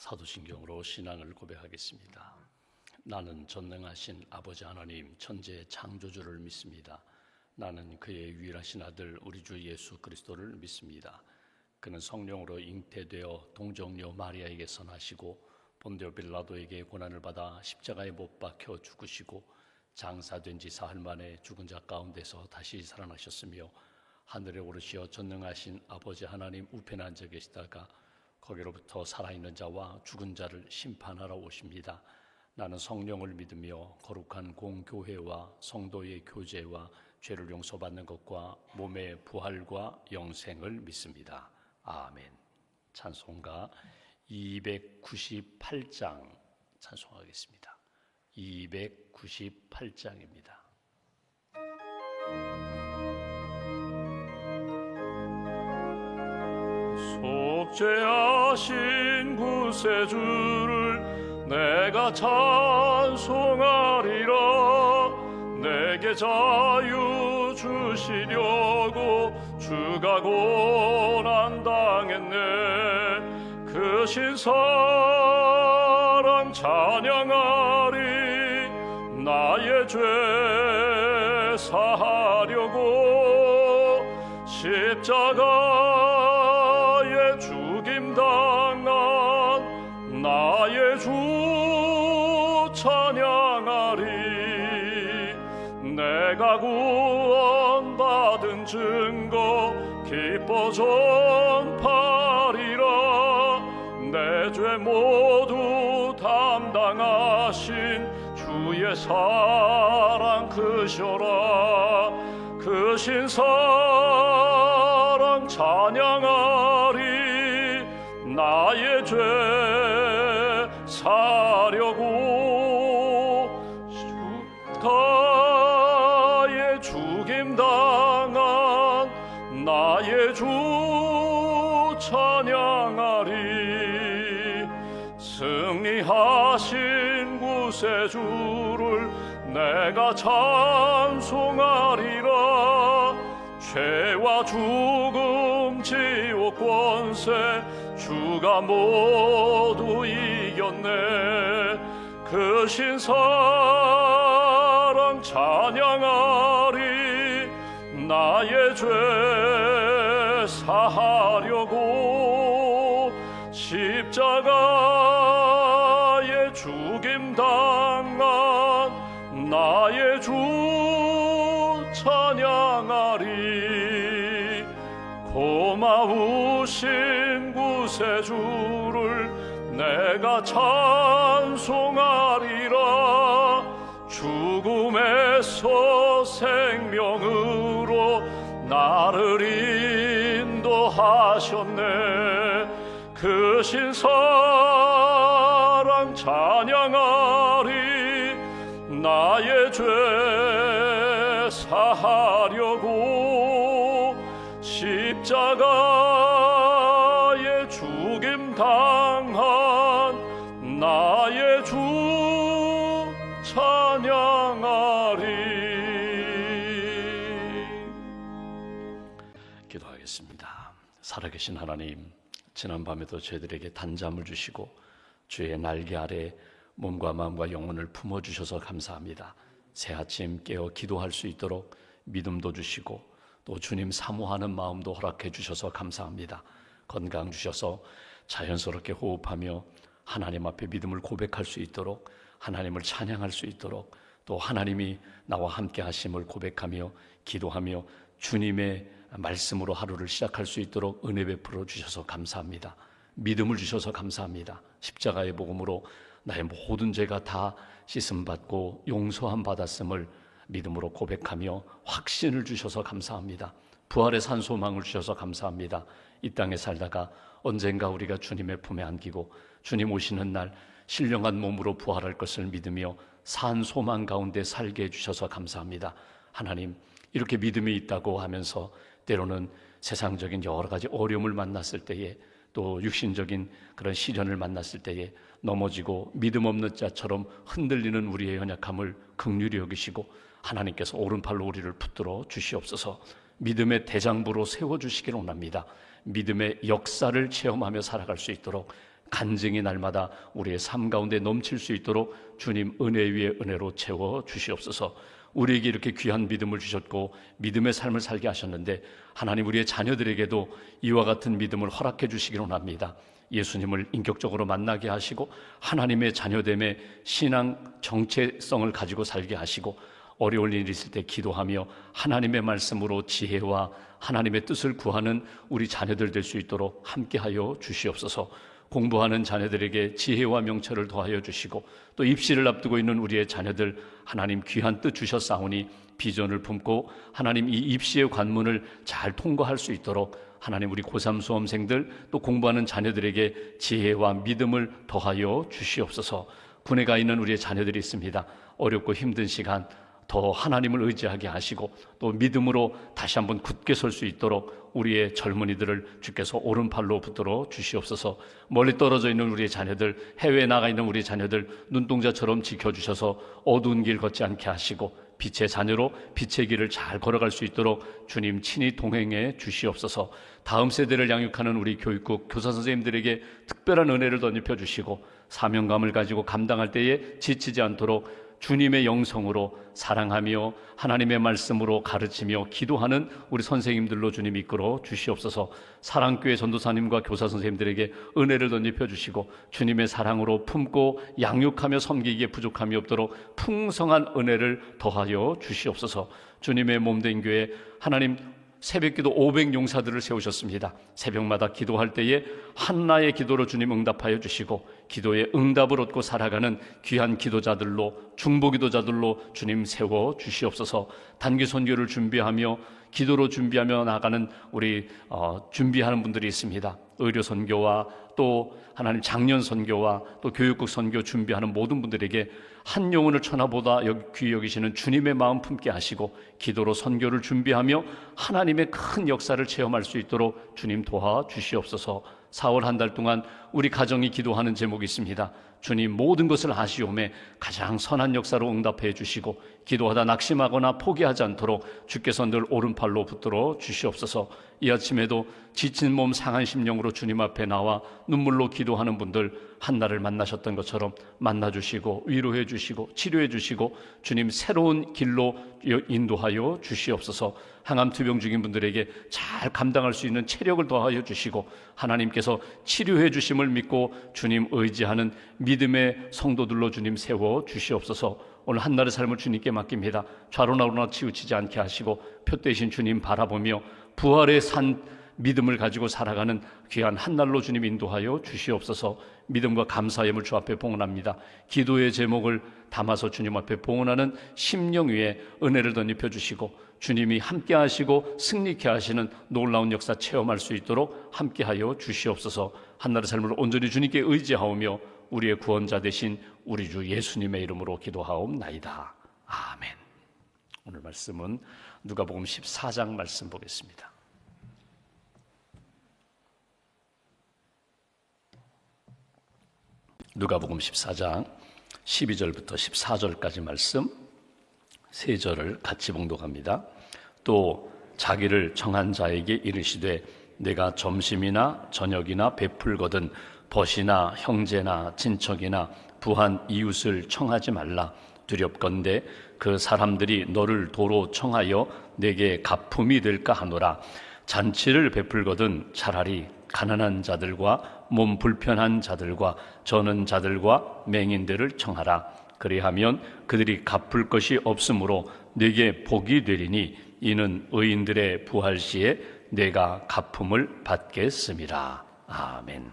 사도신경으로 신앙을 고백하겠습니다. 나는 전능하신 아버지 하나님 천지의 창조주를 믿습니다. 나는 그의 유일하신 아들 우리 주 예수 그리스도를 믿습니다. 그는 성령으로 잉태되어 동정녀 마리아에게서 나시고 본디오 빌라도에게 고난을 받아 십자가에 못 박혀 죽으시고 장사된 지 사흘 만에 죽은 자 가운데서 다시 살아나셨으며 하늘에 오르시어 전능하신 아버지 하나님 우편에 앉아 계시다가 거기로부터 살아있는 자와 죽은 자를 심판하러 오십니다. 나는 성령을 믿으며 거룩한 공교회와 성도의 교제와 죄를 용서받는 것과 몸의 부활과 영생을 믿습니다. 아멘. 찬송가 298장 찬송하겠습니다. 298장입니다. 속죄하신 구세주를 내가 찬송하리라. 내게 자유 주시려고 주가 고난당했네. 그 신사랑 찬양하리. 나의 죄 사하려고 십자가에 죽임당한 나의 주 찬양하리. 내가 구원받은 증거 기뻐 전파리라. 내 죄 모두 담당하신 주의 사랑 크셔라. 그 신사랑 찬양하리. 나의 죄 사려고 십자가에 죽임당한 나의 주 찬양하리. 승리하신 구세주를 내가 찬송하리라. 죄와 죽음 지옥 권세 주가 모두 이겼네. 그 신사랑 찬양하리. 나의 죄 사하려고 십자가에 죽임당한 나의 주 찬양하리. 고마우신 구세주를 내가 찬송하리라. 죽음에서 생명으로 나를 인도하셨네. 그 신사랑 찬양하리. 나의 죄 사하려고 십자가에 죽임당한 나의 주 찬양하리. 기도하겠습니다. 살아계신 하나님, 지난밤에도 저희들에게 단잠을 주시고 주의 날개 아래 몸과 마음과 영혼을 품어주셔서 감사합니다. 새 아침 깨어 기도할 수 있도록 믿음도 주시고 또 주님 사모하는 마음도 허락해 주셔서 감사합니다. 건강 주셔서 자연스럽게 호흡하며 하나님 앞에 믿음을 고백할 수 있도록, 하나님을 찬양할 수 있도록, 또 하나님이 나와 함께 하심을 고백하며 기도하며 주님의 말씀으로 하루를 시작할 수 있도록 은혜 베풀어 주셔서 감사합니다. 믿음을 주셔서 감사합니다. 십자가의 복음으로 나의 모든 죄가 다 씻음받고 용서함 받았음을 믿음으로 고백하며 확신을 주셔서 감사합니다. 부활의 산소망을 주셔서 감사합니다. 이 땅에 살다가 언젠가 우리가 주님의 품에 안기고 주님 오시는 날 신령한 몸으로 부활할 것을 믿으며 산 소망 가운데 살게 해주셔서 감사합니다. 하나님, 이렇게 믿음이 있다고 하면서 때로는 세상적인 여러 가지 어려움을 만났을 때에, 또 육신적인 그런 시련을 만났을 때에 넘어지고 믿음 없는 자처럼 흔들리는 우리의 연약함을 긍휼히 여기시고 하나님께서 오른팔로 우리를 붙들어 주시옵소서. 믿음의 대장부로 세워주시기를 원합니다. 믿음의 역사를 체험하며 살아갈 수 있도록 간증이 날마다 우리의 삶 가운데 넘칠 수 있도록 주님 은혜 위에 은혜로 채워 주시옵소서. 우리에게 이렇게 귀한 믿음을 주셨고 믿음의 삶을 살게 하셨는데 하나님 우리의 자녀들에게도 이와 같은 믿음을 허락해 주시기를 원합니다. 예수님을 인격적으로 만나게 하시고 하나님의 자녀됨의 신앙 정체성을 가지고 살게 하시고 어려운 일이 있을 때 기도하며 하나님의 말씀으로 지혜와 하나님의 뜻을 구하는 우리 자녀들 될 수 있도록 함께하여 주시옵소서. 공부하는 자녀들에게 지혜와 명철을 더하여 주시고 또 입시를 앞두고 있는 우리의 자녀들 하나님 귀한 뜻 주셨사오니 비전을 품고 하나님 이 입시의 관문을 잘 통과할 수 있도록 하나님 우리 고3 수험생들 또 공부하는 자녀들에게 지혜와 믿음을 더하여 주시옵소서. 군에 가 있는 우리의 자녀들이 있습니다. 어렵고 힘든 시간 더 하나님을 의지하게 하시고 또 믿음으로 다시 한번 굳게 설 수 있도록 우리의 젊은이들을 주께서 오른팔로 붙들어 주시옵소서. 멀리 떨어져 있는 우리의 자녀들, 해외에 나가 있는 우리의 자녀들 눈동자처럼 지켜주셔서 어두운 길 걷지 않게 하시고 빛의 자녀로 빛의 길을 잘 걸어갈 수 있도록 주님 친히 동행해 주시옵소서. 다음 세대를 양육하는 우리 교육국 교사 선생님들에게 특별한 은혜를 덧입혀 주시고 사명감을 가지고 감당할 때에 지치지 않도록 주님의 영성으로 사랑하며 하나님의 말씀으로 가르치며 기도하는 우리 선생님들로 주님 이끌어 주시옵소서. 사랑교회 전도사님과 교사 선생님들에게 은혜를 덧입혀 주시고 주님의 사랑으로 품고 양육하며 섬기기에 부족함이 없도록 풍성한 은혜를 더하여 주시옵소서. 주님의 몸된 교회 하나님 새벽기도 500용사들을 세우셨습니다. 새벽마다 기도할 때에 한나의 기도로 주님 응답하여 주시고 기도에 응답을 얻고 살아가는 귀한 기도자들로 중보기도자들로 주님 세워 주시옵소서. 단기 선교를 준비하며 기도로 준비하며 나가는 우리 준비하는 분들이 있습니다. 의료 선교와 또 하나님 장년 선교와 또 교육국 선교 준비하는 모든 분들에게 한 영혼을 천하보다 귀히 여기시는 주님의 마음 품게 하시고 기도로 선교를 준비하며 하나님의 큰 역사를 체험할 수 있도록 주님 도와주시옵소서. 4월 한 달 동안 우리 가정이 기도하는 제목이 있습니다. 주님 모든 것을 아시오매 가장 선한 역사로 응답해 주시고 기도하다 낙심하거나 포기하지 않도록 주께서 늘 오른팔로 붙들어 주시옵소서. 이 아침에도 지친 몸 상한 심령으로 주님 앞에 나와 눈물로 기도하는 분들 한나를 만나셨던 것처럼 만나주시고 위로해 주시고 치료해 주시고 주님 새로운 길로 인도하여 주시옵소서. 항암 투병 중인 분들에게 잘 감당할 수 있는 체력을 더하여 주시고 하나님께서 치료해 주심을 믿고 주님 의지하는 믿음의 성도들로 주님 세워 주시옵소서. 오늘 한날의 삶을 주님께 맡깁니다. 좌로나로나 치우치지 않게 하시고 표대신 주님 바라보며 부활의 산 믿음을 가지고 살아가는 귀한 한날로 주님 인도하여 주시옵소서. 믿음과 감사의 예물 주 앞에 봉헌합니다. 기도의 제목을 담아서 주님 앞에 봉헌하는 심령 위에 은혜를 덧입혀 주시고 주님이 함께 하시고 승리케 하시는 놀라운 역사 체험할 수 있도록 함께하여 주시옵소서. 한날의 삶을 온전히 주님께 의지하오며 우리의 구원자 되신 우리 주 예수님의 이름으로 기도하옵나이다. 아멘. 오늘 말씀은 누가복음 14장 말씀 보겠습니다. 누가복음 14장 12절부터 14절까지 말씀 세 절을 같이 봉독합니다. 또 자기를 청한 자에게 이르시되 내가 점심이나 저녁이나 베풀거든 벗이나 형제나 친척이나 부한 이웃을 청하지 말라. 두렵건대 그 사람들이 너를 도로 청하여 내게 가품이 될까 하노라. 잔치를 베풀거든 차라리 가난한 자들과 몸 불편한 자들과 저는 자들과 맹인들을 청하라. 그리하면 그들이 갚을 것이 없으므로 내게 복이 되리니 이는 의인들의 부활 시에 내가 갚음을 받겠음이라. 아멘.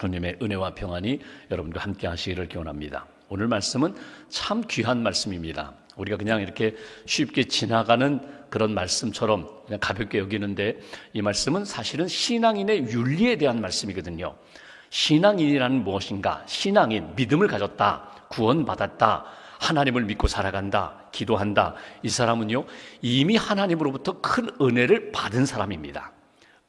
주님의 은혜와 평안이 여러분과 함께 하시기를 기원합니다. 오늘 말씀은 참 귀한 말씀입니다. 우리가 그냥 이렇게 쉽게 지나가는 그런 말씀처럼 그냥 가볍게 여기는데 이 말씀은 사실은 신앙인의 윤리에 대한 말씀이거든요. 신앙인이라는 무엇인가? 신앙인, 믿음을 가졌다, 구원받았다, 하나님을 믿고 살아간다, 기도한다. 이 사람은요 이미 하나님으로부터 큰 은혜를 받은 사람입니다.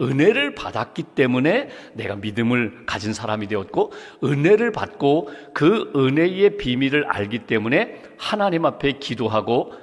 은혜를 받았기 때문에 내가 믿음을 가진 사람이 되었고 은혜를 받고 그 은혜의 비밀을 알기 때문에 하나님 앞에 기도하고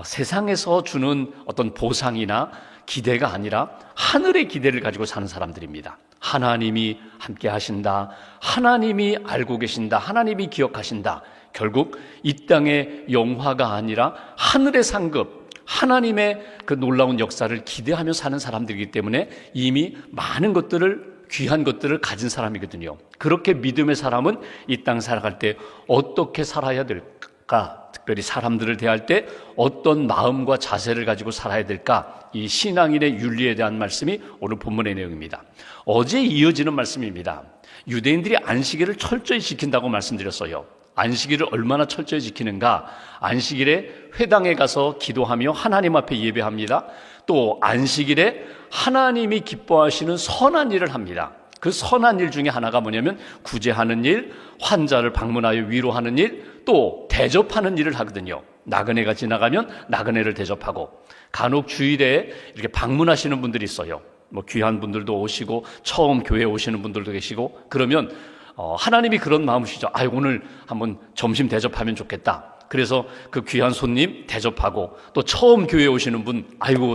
세상에서 주는 어떤 보상이나 기대가 아니라 하늘의 기대를 가지고 사는 사람들입니다. 하나님이 함께 하신다, 하나님이 알고 계신다, 하나님이 기억하신다. 결국 이 땅의 영화가 아니라 하늘의 상급, 하나님의 그 놀라운 역사를 기대하며 사는 사람들이기 때문에 이미 많은 것들을, 귀한 것들을 가진 사람이거든요. 그렇게 믿음의 사람은 이 땅 살아갈 때 어떻게 살아야 될까? 특별히 사람들을 대할 때 어떤 마음과 자세를 가지고 살아야 될까? 이 신앙인의 윤리에 대한 말씀이 오늘 본문의 내용입니다. 어제 이어지는 말씀입니다. 유대인들이 안식일을 철저히 지킨다고 말씀드렸어요. 안식일을 얼마나 철저히 지키는가? 안식일에 회당에 가서 기도하며 하나님 앞에 예배합니다. 또 안식일에 하나님이 기뻐하시는 선한 일을 합니다. 그 선한 일 중에 하나가 뭐냐면 구제하는 일, 환자를 방문하여 위로하는 일, 또 대접하는 일을 하거든요. 나그네가 지나가면 나그네를 대접하고, 간혹 주일에 이렇게 방문하시는 분들이 있어요. 뭐 귀한 분들도 오시고 처음 교회에 오시는 분들도 계시고, 그러면 하나님이 그런 마음이시죠. 오늘 한번 점심 대접하면 좋겠다. 그래서 그 귀한 손님 대접하고, 또 처음 교회에 오시는 분,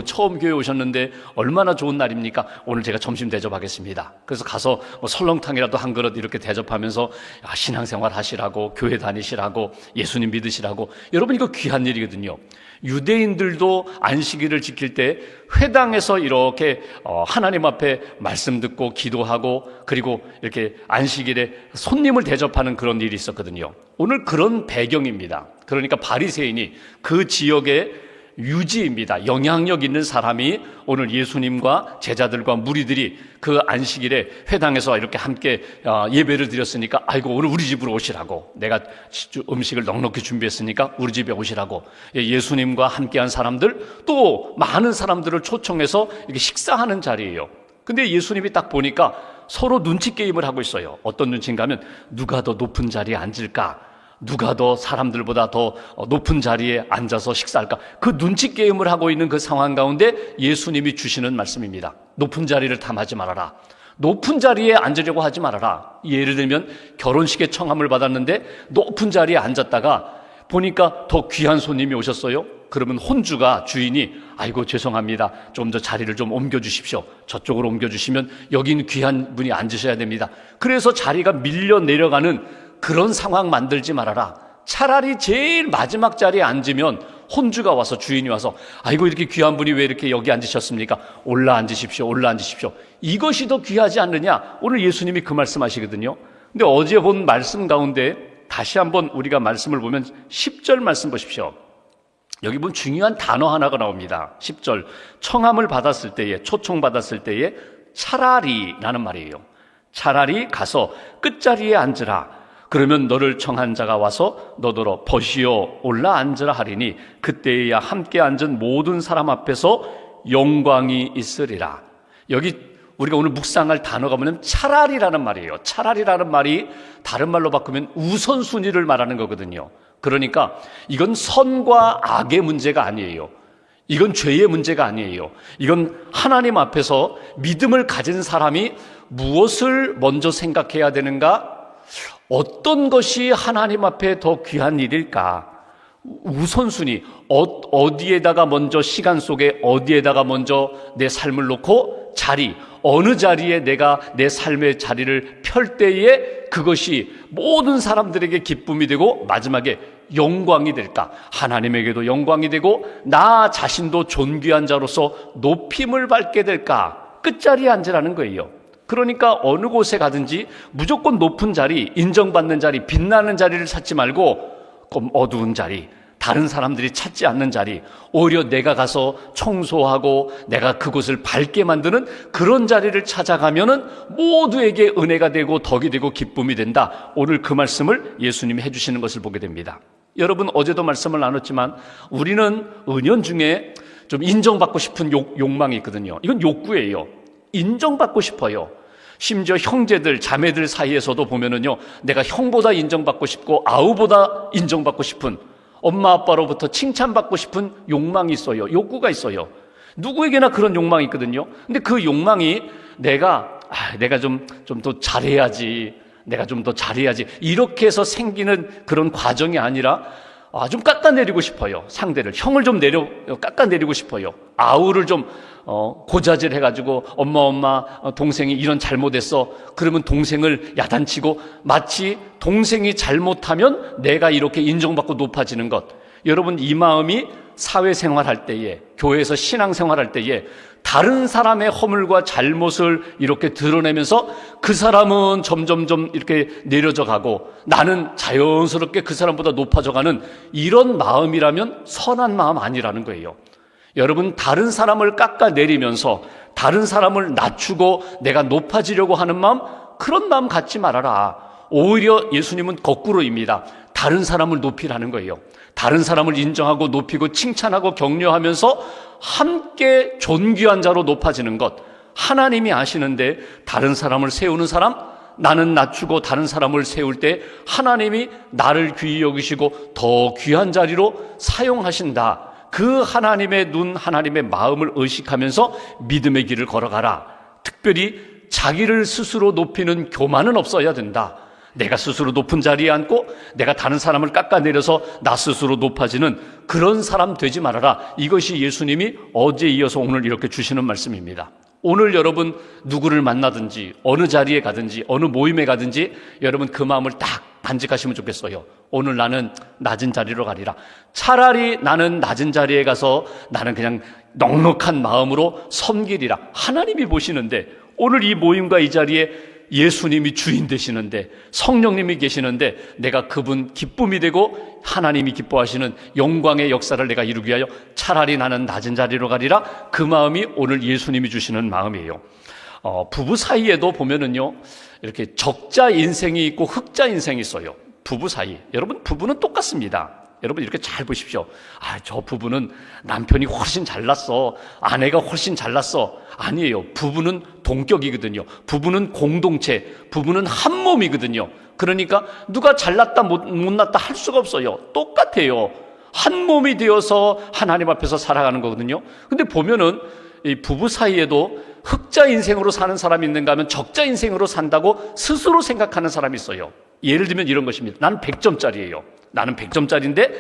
처음 교회에 오셨는데 얼마나 좋은 날입니까? 오늘 제가 점심 대접하겠습니다. 그래서 가서 뭐 설렁탕이라도 한 그릇 이렇게 대접하면서 신앙생활 하시라고, 교회 다니시라고, 예수님 믿으시라고. 여러분, 이거 귀한 일이거든요. 유대인들도 안식일을 지킬 때 회당에서 이렇게 하나님 앞에 말씀 듣고 기도하고, 그리고 이렇게 안식일에 손님을 대접하는 그런 일이 있었거든요. 오늘 그런 배경입니다. 그러니까 바리새인이 그 지역의 유지입니다. 영향력 있는 사람이 오늘 예수님과 제자들과 무리들이 그 안식일에 회당에서 이렇게 함께 예배를 드렸으니까 오늘 우리 집으로 오시라고, 내가 음식을 넉넉히 준비했으니까 우리 집에 오시라고, 예수님과 함께한 사람들, 또 많은 사람들을 초청해서 이렇게 식사하는 자리예요. 근데 예수님이 딱 보니까 서로 눈치 게임을 하고 있어요. 어떤 눈치인가 하면 누가 더 높은 자리에 앉을까, 누가 더 사람들보다 더 높은 자리에 앉아서 식사할까, 그 눈치 게임을 하고 있는 그 상황 가운데 예수님이 주시는 말씀입니다. 높은 자리를 탐하지 말아라. 높은 자리에 앉으려고 하지 말아라. 예를 들면 결혼식에 청함을 받았는데 높은 자리에 앉았다가 보니까 더 귀한 손님이 오셨어요. 그러면 혼주가, 주인이 죄송합니다, 좀 더 자리를 좀 옮겨주십시오. 저쪽으로 옮겨주시면 여긴 귀한 분이 앉으셔야 됩니다. 그래서 자리가 밀려 내려가는 그런 상황 만들지 말아라. 차라리 제일 마지막 자리에 앉으면 혼주가 와서, 주인이 와서 이렇게 귀한 분이 왜 이렇게 여기 앉으셨습니까? 올라 앉으십시오, 올라 앉으십시오. 이것이 더 귀하지 않느냐? 오늘 예수님이 그 말씀하시거든요. 근데 어제 본 말씀 가운데 다시 한번 우리가 말씀을 보면 10절 말씀 보십시오. 여기 보면 중요한 단어 하나가 나옵니다. 10절, 청함을 받았을 때에, 초청받았을 때에 차라리라는 말이에요. 차라리 가서 끝자리에 앉으라. 그러면 너를 청한 자가 와서 너더러 벗이어 올라 앉으라 하리니 그때에야 함께 앉은 모든 사람 앞에서 영광이 있으리라. 여기 우리가 오늘 묵상할 단어가 뭐냐면 차라리라는 말이에요. 차라리라는 말이 다른 말로 바꾸면 우선순위를 말하는 거거든요. 그러니까 이건 선과 악의 문제가 아니에요. 이건 죄의 문제가 아니에요. 이건 하나님 앞에서 믿음을 가진 사람이 무엇을 먼저 생각해야 되는가? 어떤 것이 하나님 앞에 더 귀한 일일까? 우선순위, 어디에다가 먼저, 시간 속에 어디에다가 먼저 내 삶을 놓고 자리, 어느 자리에 내가 내 삶의 자리를 펼 때에 그것이 모든 사람들에게 기쁨이 되고 마지막에 영광이 될까? 하나님에게도 영광이 되고 나 자신도 존귀한 자로서 높임을 받게 될까? 끝자리에 앉으라는 거예요. 그러니까 어느 곳에 가든지 무조건 높은 자리, 인정받는 자리, 빛나는 자리를 찾지 말고 어두운 자리, 다른 사람들이 찾지 않는 자리, 오히려 내가 가서 청소하고 내가 그곳을 밝게 만드는 그런 자리를 찾아가면은 모두에게 은혜가 되고 덕이 되고 기쁨이 된다. 오늘 그 말씀을 예수님이 해주시는 것을 보게 됩니다. 여러분, 어제도 말씀을 나눴지만 우리는 은연중에 좀 인정받고 싶은 욕망이 있거든요. 이건 욕구예요. 인정받고 싶어요. 심지어 형제들, 자매들 사이에서도 보면은요, 내가 형보다 인정받고 싶고 아우보다 인정받고 싶은, 엄마 아빠로부터 칭찬받고 싶은 욕망이 있어요. 욕구가 있어요. 누구에게나 그런 욕망이 있거든요. 근데 그 욕망이 내가 좀 더 잘해야지, 내가 좀 더 잘해야지, 이렇게 해서 생기는 그런 과정이 아니라 좀 깎아내리고 싶어요. 상대를, 형을 좀 깎아내리고 싶어요. 아우를 좀 고자질 해가지고 엄마 동생이 이런 잘못했어. 그러면 동생을 야단치고 마치 동생이 잘못하면 내가 이렇게 인정받고 높아지는 것. 여러분, 이 마음이 사회생활할 때에, 교회에서 신앙생활할 때에 다른 사람의 허물과 잘못을 이렇게 드러내면서 그 사람은 점점점 이렇게 내려져 가고 나는 자연스럽게 그 사람보다 높아져 가는 이런 마음이라면 선한 마음 아니라는 거예요. 여러분, 다른 사람을 깎아내리면서 다른 사람을 낮추고 내가 높아지려고 하는 마음, 그런 마음 갖지 말아라. 오히려 예수님은 거꾸로입니다. 다른 사람을 높이라는 거예요. 다른 사람을 인정하고 높이고 칭찬하고 격려하면서 함께 존귀한 자로 높아지는 것. 하나님이 아시는데 다른 사람을 세우는 사람, 나는 낮추고 다른 사람을 세울 때 하나님이 나를 귀히 여기시고 더 귀한 자리로 사용하신다. 그 하나님의 눈, 하나님의 마음을 의식하면서 믿음의 길을 걸어가라. 특별히 자기를 스스로 높이는 교만은 없어야 된다. 내가 스스로 높은 자리에 앉고 내가 다른 사람을 깎아내려서 나 스스로 높아지는 그런 사람 되지 말아라. 이것이 예수님이 어제 이어서 오늘 이렇게 주시는 말씀입니다. 오늘 여러분 누구를 만나든지 어느 자리에 가든지 어느 모임에 가든지 여러분 그 마음을 딱 간직하시면 좋겠어요. 오늘 나는 낮은 자리로 가리라. 차라리 나는 낮은 자리에 가서 나는 그냥 넉넉한 마음으로 섬기리라. 하나님이 보시는데 오늘 이 모임과 이 자리에 예수님이 주인 되시는데 성령님이 계시는데 내가 그분 기쁨이 되고 하나님이 기뻐하시는 영광의 역사를 내가 이루기 위하여 차라리 나는 낮은 자리로 가리라. 그 마음이 오늘 예수님이 주시는 마음이에요. 부부 사이에도 보면은요, 이렇게 적자 인생이 있고 흑자 인생이 있어요. 부부 사이. 여러분, 부부는 똑같습니다. 여러분 이렇게 잘 보십시오. 저 부부는 남편이 훨씬 잘났어. 아내가 훨씬 잘났어. 아니에요. 부부는 동격이거든요. 부부는 공동체, 부부는 한 몸이거든요. 그러니까 누가 잘났다 못났다 할 수가 없어요. 똑같아요. 한 몸이 되어서 하나님 앞에서 살아가는 거거든요. 근데 보면은 이 부부 사이에도 흑자 인생으로 사는 사람이 있는가 하면 적자 인생으로 산다고 스스로 생각하는 사람이 있어요. 예를 들면 이런 것입니다. 나는 100점짜리예요. 나는 100점짜리인데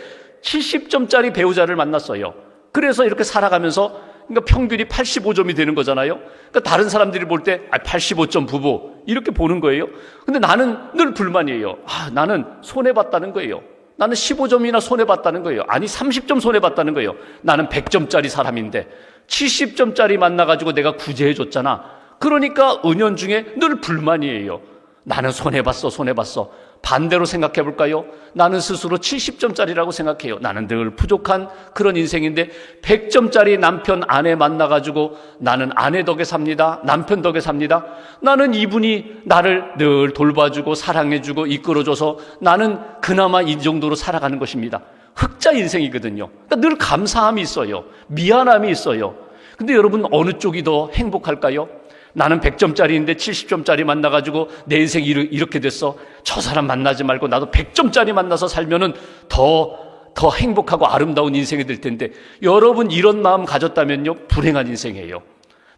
70점짜리 배우자를 만났어요. 그래서 이렇게 살아가면서 그러니까 평균이 85점이 되는 거잖아요. 그러니까 다른 사람들이 볼 때 85점 부부 이렇게 보는 거예요. 근데 나는 늘 불만이에요. 나는 손해봤다는 거예요. 나는 15점이나 손해봤다는 거예요. 아니 30점 손해봤다는 거예요. 나는 100점짜리 사람인데 70점짜리 만나가지고 내가 구제해줬잖아. 그러니까 은연중에 늘 불만이에요. 나는 손해봤어. 반대로 생각해 볼까요? 나는 스스로 70점짜리라고 생각해요. 나는 늘 부족한 그런 인생인데 100점짜리 남편 아내 만나가지고 나는 아내 덕에 삽니다. 남편 덕에 삽니다. 나는 이분이 나를 늘 돌봐주고 사랑해주고 이끌어줘서 나는 그나마 이 정도로 살아가는 것입니다. 흑자 인생이거든요. 그러니까 늘 감사함이 있어요. 미안함이 있어요. 근데 여러분 어느 쪽이 더 행복할까요? 나는 100점짜리인데 70점짜리 만나가지고 내 인생이 이렇게 됐어. 저 사람 만나지 말고 나도 100점짜리 만나서 살면은 더 행복하고 아름다운 인생이 될 텐데 여러분 이런 마음 가졌다면요 불행한 인생이에요.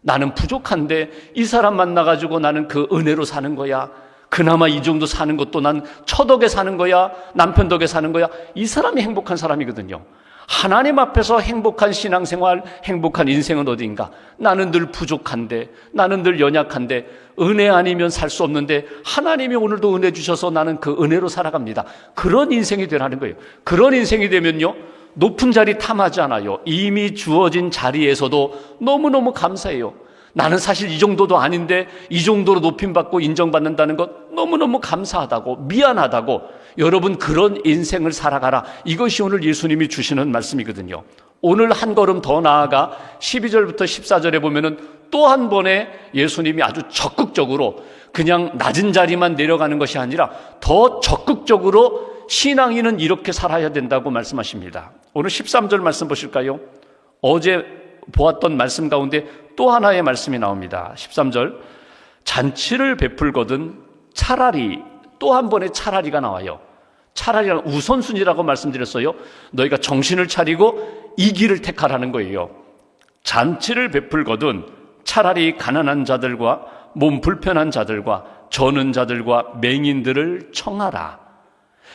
나는 부족한데 이 사람 만나가지고 나는 그 은혜로 사는 거야. 그나마 이 정도 사는 것도 난 처덕에 사는 거야. 남편 덕에 사는 거야. 이 사람이 행복한 사람이거든요. 하나님 앞에서 행복한 신앙생활, 행복한 인생은 어디인가? 나는 늘 부족한데, 나는 늘 연약한데, 은혜 아니면 살 수 없는데 하나님이 오늘도 은혜 주셔서 나는 그 은혜로 살아갑니다. 그런 인생이 되라는 거예요. 그런 인생이 되면요, 높은 자리 탐하지 않아요. 이미 주어진 자리에서도 너무너무 감사해요. 나는 사실 이 정도도 아닌데 이 정도로 높임받고 인정받는다는 것 너무너무 감사하다고, 미안하다고. 여러분 그런 인생을 살아가라. 이것이 오늘 예수님이 주시는 말씀이거든요. 오늘 한 걸음 더 나아가 12절부터 14절에 보면은 또 한 번에 예수님이 아주 적극적으로 그냥 낮은 자리만 내려가는 것이 아니라 더 적극적으로 신앙인은 이렇게 살아야 된다고 말씀하십니다. 오늘 13절 말씀 보실까요? 어제 보았던 말씀 가운데 또 하나의 말씀이 나옵니다. 13절, 잔치를 베풀거든 차라리, 또 한 번의 차라리가 나와요. 차라리는 우선순위라고 말씀드렸어요. 너희가 정신을 차리고 이 길을 택하라는 거예요. 잔치를 베풀거든 차라리 가난한 자들과 몸 불편한 자들과 저는 자들과 맹인들을 청하라.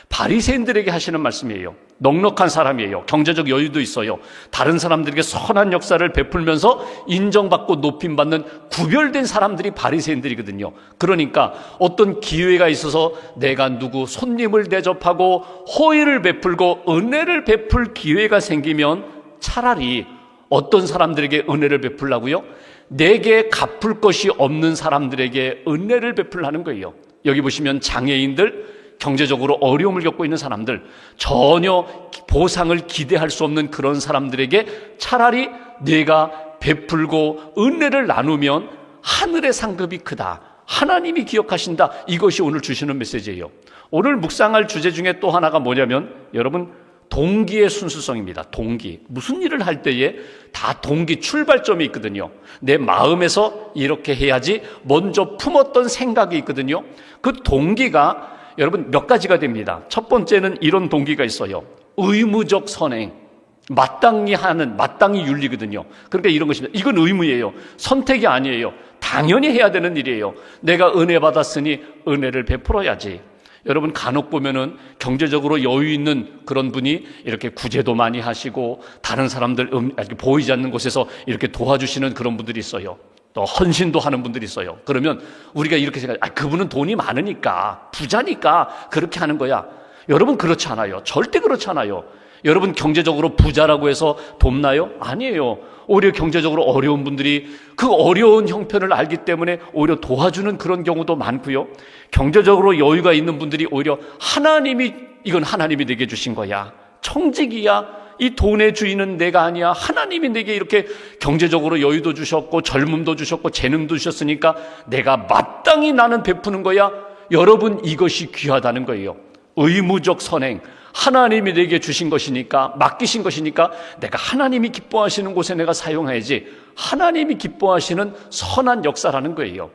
바리새인들에게 하시는 말씀이에요. 넉넉한 사람이에요. 경제적 여유도 있어요. 다른 사람들에게 선한 역사를 베풀면서 인정받고 높임받는 구별된 사람들이 바리새인들이거든요. 그러니까 어떤 기회가 있어서 내가 누구 손님을 대접하고 호의를 베풀고 은혜를 베풀 기회가 생기면 차라리 어떤 사람들에게 은혜를 베풀라고요? 내게 갚을 것이 없는 사람들에게 은혜를 베풀라는 거예요. 여기 보시면 장애인들, 경제적으로 어려움을 겪고 있는 사람들, 전혀 보상을 기대할 수 없는 그런 사람들에게 차라리 내가 베풀고 은혜를 나누면 하늘의 상급이 크다, 하나님이 기억하신다, 이것이 오늘 주시는 메시지예요. 오늘 묵상할 주제 중에 또 하나가 뭐냐면, 여러분, 동기의 순수성입니다. 동기. 무슨 일을 할 때에 다 동기, 출발점이 있거든요. 내 마음에서 이렇게 해야지 먼저 품었던 생각이 있거든요. 그 동기가 여러분 몇 가지가 됩니다. 첫 번째는 이런 동기가 있어요. 의무적 선행. 마땅히 윤리거든요. 그러니까 이런 것입니다. 이건 의무예요. 선택이 아니에요. 당연히 해야 되는 일이에요. 내가 은혜 받았으니 은혜를 베풀어야지. 여러분 간혹 보면은 경제적으로 여유 있는 그런 분이 이렇게 구제도 많이 하시고 다른 사람들 보이지 않는 곳에서 이렇게 도와주시는 그런 분들이 있어요. 또 헌신도 하는 분들이 있어요. 그러면 우리가 이렇게 생각해요. 그분은 돈이 많으니까, 부자니까 그렇게 하는 거야. 여러분 그렇지 않아요. 절대 그렇지 않아요. 여러분 경제적으로 부자라고 해서 돕나요? 아니에요. 오히려 경제적으로 어려운 분들이 그 어려운 형편을 알기 때문에 오히려 도와주는 그런 경우도 많고요. 경제적으로 여유가 있는 분들이 오히려 이건 하나님이 내게 주신 거야, 청직이야, 이 돈의 주인은 내가 아니야, 하나님이 내게 이렇게 경제적으로 여유도 주셨고 젊음도 주셨고 재능도 주셨으니까 내가 마땅히 나는 베푸는 거야. 여러분 이것이 귀하다는 거예요. 의무적 선행. 하나님이 내게 주신 것이니까, 맡기신 것이니까 내가 하나님이 기뻐하시는 곳에 내가 사용해야지, 하나님이 기뻐하시는 선한 역사라는 거예요.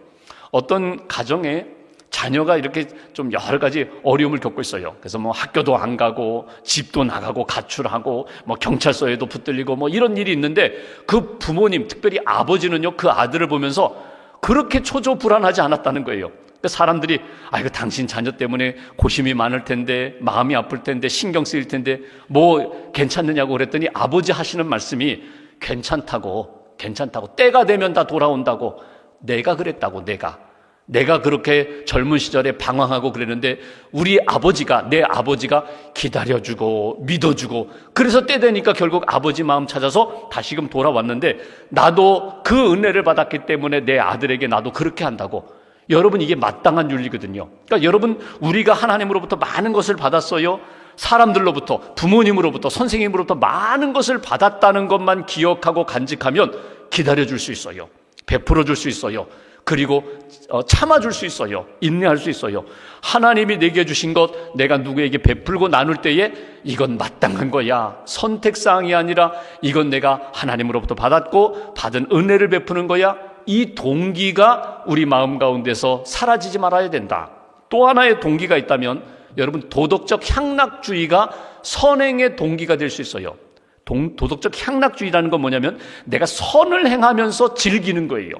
어떤 가정에 자녀가 이렇게 좀 여러 가지 어려움을 겪고 있어요. 그래서 뭐 학교도 안 가고 집도 나가고 가출하고 뭐 경찰서에도 붙들리고 뭐 이런 일이 있는데, 그 부모님, 특별히 아버지는요, 그 아들을 보면서 그렇게 초조불안하지 않았다는 거예요. 사람들이 이거 당신 자녀 때문에 고심이 많을 텐데, 마음이 아플 텐데, 신경 쓰일 텐데 뭐 괜찮느냐고 그랬더니 아버지 하시는 말씀이 괜찮다고 때가 되면 다 돌아온다고. 내가 그랬다고. 내가 그렇게 젊은 시절에 방황하고 그랬는데 내 아버지가 기다려주고 믿어주고, 그래서 때 되니까 결국 아버지 마음 찾아서 다시금 돌아왔는데, 나도 그 은혜를 받았기 때문에 내 아들에게 나도 그렇게 한다고. 여러분 이게 마땅한 윤리거든요. 그러니까 여러분, 우리가 하나님으로부터 많은 것을 받았어요. 사람들로부터, 부모님으로부터, 선생님으로부터 많은 것을 받았다는 것만 기억하고 간직하면 기다려줄 수 있어요. 베풀어줄 수 있어요. 그리고 참아줄 수 있어요. 인내할 수 있어요. 하나님이 내게 주신 것 내가 누구에게 베풀고 나눌 때에 이건 마땅한 거야, 선택사항이 아니라 이건 내가 하나님으로부터 받았고 받은 은혜를 베푸는 거야, 이 동기가 우리 마음 가운데서 사라지지 말아야 된다. 또 하나의 동기가 있다면, 여러분, 도덕적 향락주의가 선행의 동기가 될 수 있어요. 도덕적 향락주의라는 건 뭐냐면 내가 선을 행하면서 즐기는 거예요.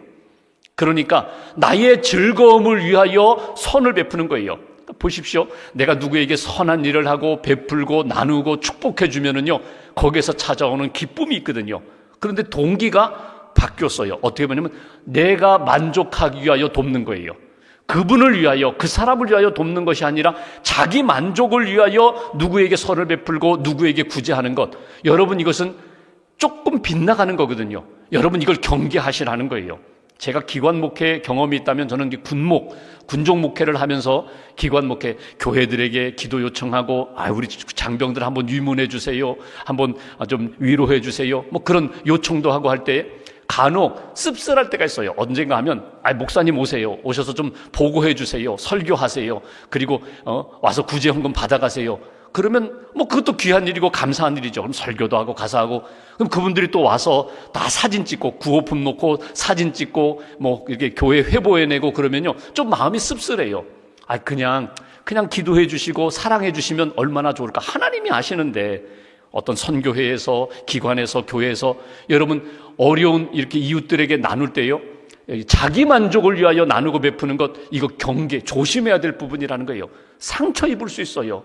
그러니까 나의 즐거움을 위하여 선을 베푸는 거예요. 보십시오. 내가 누구에게 선한 일을 하고 베풀고 나누고 축복해 주면은요, 거기에서 찾아오는 기쁨이 있거든요. 그런데 동기가 바뀌었어요. 어떻게 보냐면 내가 만족하기 위하여 돕는 거예요. 그분을 위하여, 그 사람을 위하여 돕는 것이 아니라 자기 만족을 위하여 누구에게 선을 베풀고 누구에게 구제하는 것. 여러분, 이것은 조금 빗나가는 거거든요. 여러분, 이걸 경계하시라는 거예요. 제가 기관 목회 경험이 있다면 저는 군종 목회를 하면서 기관 목회 교회들에게 기도 요청하고, 우리 장병들 한번 위문해 주세요, 한번 좀 위로해 주세요, 뭐 그런 요청도 하고 할 때 간혹 씁쓸할 때가 있어요. 언젠가 하면 목사님 오셔서 좀 보고해 주세요, 설교하세요, 그리고 와서 구제헌금 받아가세요. 그러면 뭐 그것도 귀한 일이고 감사한 일이죠. 그럼 설교도 하고 가사하고, 그럼 그분들이 또 와서 다 사진 찍고 구호품 놓고 사진 찍고 뭐 이렇게 교회 회보해 내고 그러면요, 좀 마음이 씁쓸해요. 그냥 기도해 주시고 사랑해 주시면 얼마나 좋을까. 하나님이 아시는데 어떤 선교회에서, 기관에서, 교회에서 여러분 어려운 이렇게 이웃들에게 나눌 때요, 자기 만족을 위하여 나누고 베푸는 것, 이거 조심해야 될 부분이라는 거예요. 상처 입을 수 있어요.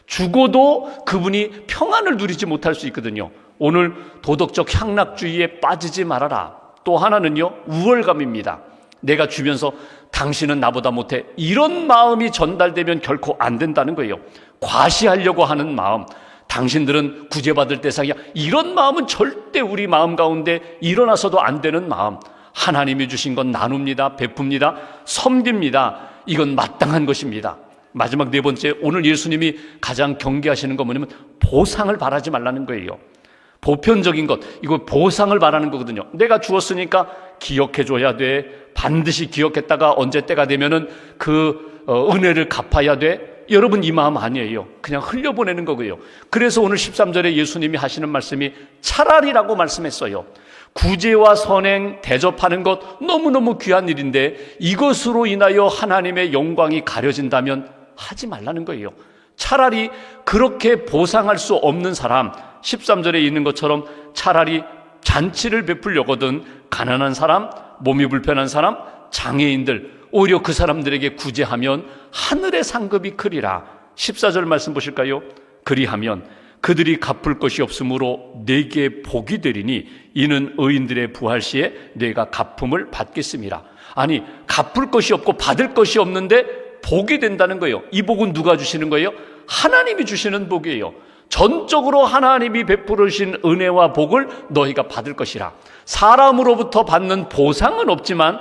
죽어도 그분이 평안을 누리지 못할 수 있거든요. 오늘 도덕적 향락주의에 빠지지 말아라. 또 하나는요, 우월감입니다. 내가 주면서 당신은 나보다 못해, 이런 마음이 전달되면 결코 안 된다는 거예요. 과시하려고 하는 마음, 당신들은 구제받을 대상이야, 이런 마음은 절대 우리 마음 가운데 일어나서도 안 되는 마음. 하나님이 주신 건 나눕니다, 베풉니다, 섬깁니다. 이건 마땅한 것입니다. 마지막 네 번째, 오늘 예수님이 가장 경계하시는 건 뭐냐면 보상을 바라지 말라는 거예요. 보편적인 것, 이거 보상을 바라는 거거든요. 내가 주었으니까 기억해줘야 돼. 반드시 기억했다가 언제 때가 되면은 그 은혜를 갚아야 돼. 여러분, 이 마음 아니에요. 그냥 흘려보내는 거고요. 그래서 오늘 13절에 예수님이 하시는 말씀이 차라리라고 말씀했어요. 구제와 선행, 대접하는 것 너무너무 귀한 일인데 이것으로 인하여 하나님의 영광이 가려진다면 하지 말라는 거예요. 차라리 그렇게 보상할 수 없는 사람, 13절에 있는 것처럼 차라리 잔치를 베풀려거든 가난한 사람, 몸이 불편한 사람, 장애인들, 오히려 그 사람들에게 구제하면 하늘의 상급이 크리라. 14절 말씀 보실까요? 그리하면 그들이 갚을 것이 없으므로 내게 복이 되리니 이는 의인들의 부활 시에 내가 갚음을 받겠습니다. 아니, 갚을 것이 없고 받을 것이 없는데 복이 된다는 거예요. 이 복은 누가 주시는 거예요? 하나님이 주시는 복이에요. 전적으로 하나님이 베푸르신 은혜와 복을 너희가 받을 것이라. 사람으로부터 받는 보상은 없지만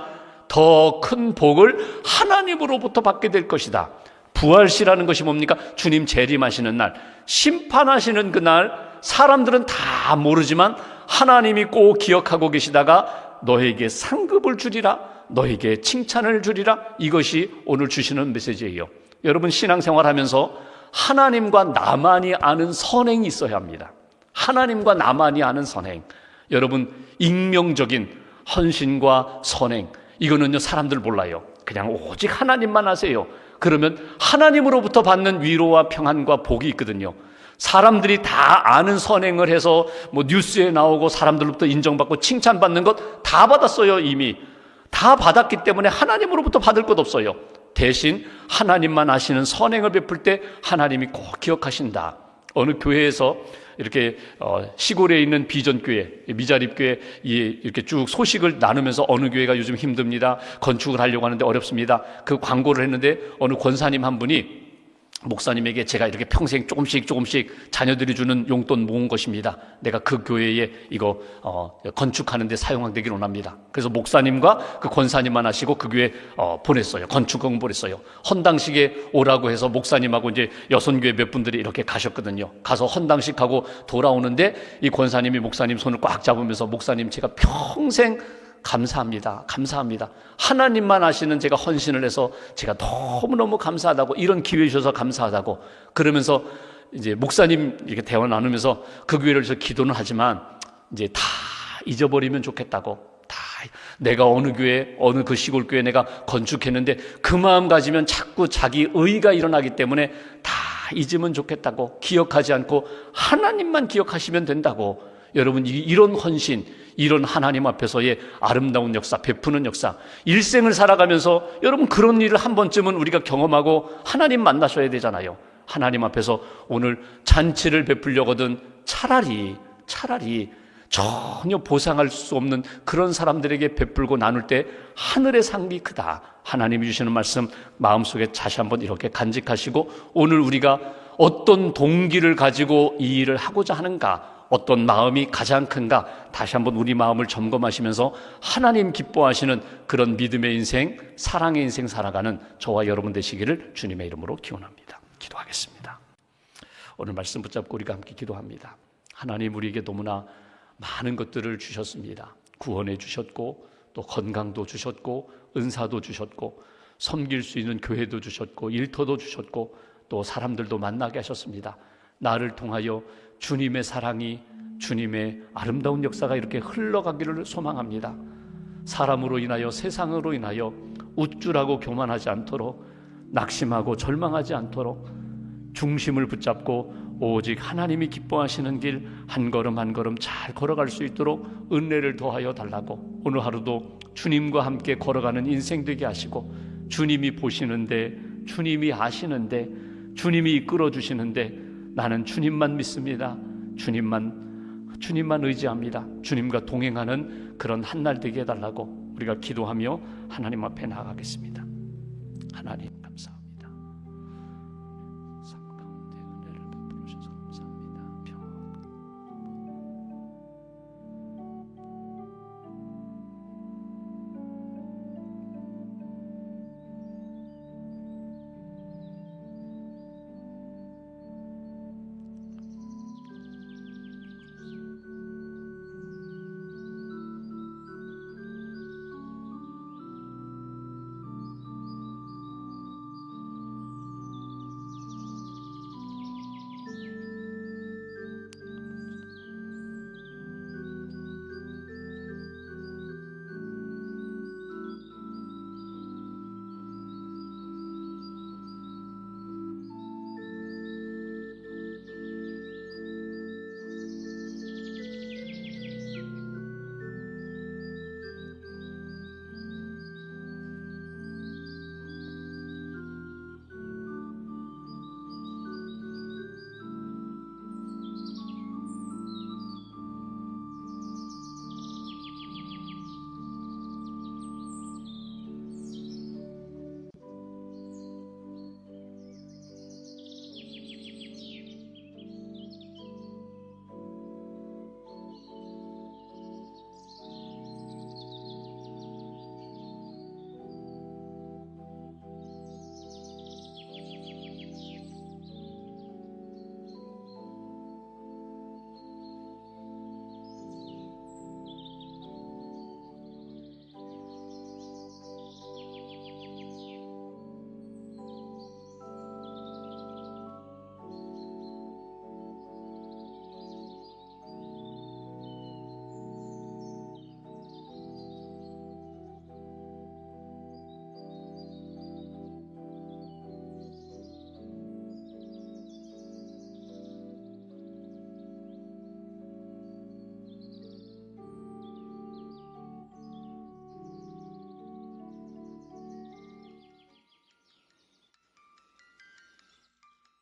더 큰 복을 하나님으로부터 받게 될 것이다. 부활시라는 것이 뭡니까? 주님 재림하시는 날, 심판하시는 그날, 사람들은 다 모르지만 하나님이 꼭 기억하고 계시다가 너에게 상급을 주리라, 너에게 칭찬을 주리라. 이것이 오늘 주시는 메시지예요. 여러분, 신앙생활하면서 하나님과 나만이 아는 선행이 있어야 합니다. 하나님과 나만이 아는 선행. 여러분, 익명적인 헌신과 선행, 이거는요 사람들 몰라요. 그냥 오직 하나님만 아세요. 그러면 하나님으로부터 받는 위로와 평안과 복이 있거든요. 사람들이 다 아는 선행을 해서 뭐 뉴스에 나오고 사람들로부터 인정받고 칭찬받는 것 다 받았어요. 이미 다 받았기 때문에 하나님으로부터 받을 것 없어요. 대신 하나님만 아시는 선행을 베풀 때 하나님이 꼭 기억하신다. 어느 교회에서 이렇게 시골에 있는 비전교회, 미자립교회 이렇게 쭉 소식을 나누면서 어느 교회가 요즘 힘듭니다, 건축을 하려고 하는데 어렵습니다, 그 광고를 했는데 어느 권사님 한 분이 목사님에게 제가 이렇게 평생 조금씩 자녀들이 주는 용돈 모은 것입니다. 내가 그 교회에 이거 건축하는 데 사용되기를 원합니다. 그래서 목사님과 그 권사님만 하시고 그 교회 보냈어요. 건축금 보냈어요. 헌당식에 오라고 해서 목사님하고 이제 여선교회 몇 분들이 이렇게 가셨거든요. 가서 헌당식하고 돌아오는데 이 권사님이 목사님 손을 꽉 잡으면서 목사님, 제가 평생 감사합니다. 하나님만 아시는 제가 헌신을 해서 제가 너무너무 감사하다고, 이런 기회 주셔서 감사하다고 그러면서 이제 목사님 이렇게 대화 나누면서 그 교회를 위해서 기도는 하지만 이제 다 잊어버리면 좋겠다고, 다 내가 어느 교회, 어느 그 시골 교회 내가 건축했는데 그 마음 가지면 자꾸 자기 의의가 일어나기 때문에 다 잊으면 좋겠다고, 기억하지 않고 하나님만 기억하시면 된다고. 여러분, 이런 헌신, 이런 하나님 앞에서의 아름다운 역사, 베푸는 역사, 일생을 살아가면서 여러분 그런 일을 한 번쯤은 우리가 경험하고 하나님 만나셔야 되잖아요. 하나님 앞에서 오늘 잔치를 베풀려거든 차라리 전혀 보상할 수 없는 그런 사람들에게 베풀고 나눌 때 하늘의 상이 크다. 하나님이 주시는 말씀 마음속에 다시 한번 이렇게 간직하시고, 오늘 우리가 어떤 동기를 가지고 이 일을 하고자 하는가, 어떤 마음이 가장 큰가, 다시 한번 우리 마음을 점검하시면서 하나님 기뻐하시는 그런 믿음의 인생, 사랑의 인생 살아가는 저와 여러분 되시기를 주님의 이름으로 기원합니다. 기도하겠습니다. 오늘 말씀 붙잡고 우리가 함께 기도합니다. 하나님, 우리에게 너무나 많은 것들을 주셨습니다. 구원해 주셨고, 또 건강도 주셨고, 은사도 주셨고, 섬길 수 있는 교회도 주셨고, 일터도 주셨고, 또 사람들도 만나게 하셨습니다. 나를 통하여 주님의 사랑이, 주님의 아름다운 역사가 이렇게 흘러가기를 소망합니다. 사람으로 인하여, 세상으로 인하여 우쭐하고 교만하지 않도록, 낙심하고 절망하지 않도록 중심을 붙잡고 오직 하나님이 기뻐하시는 길 한 걸음 한 걸음 잘 걸어갈 수 있도록 은혜를 더하여 달라고, 오늘 하루도 주님과 함께 걸어가는 인생 되게 하시고, 주님이 보시는데, 주님이 아시는데, 주님이 이끌어 주시는데 나는 주님만 믿습니다. 주님만 의지합니다. 주님과 동행하는 그런 한 날 되게 해달라고 우리가 기도하며 하나님 앞에 나가겠습니다. 하나님 감사합니다. 삶 가운데 은혜를 베풀어 주셔서 감사합니다.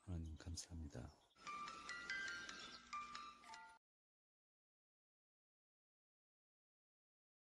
하나님 감사합니다.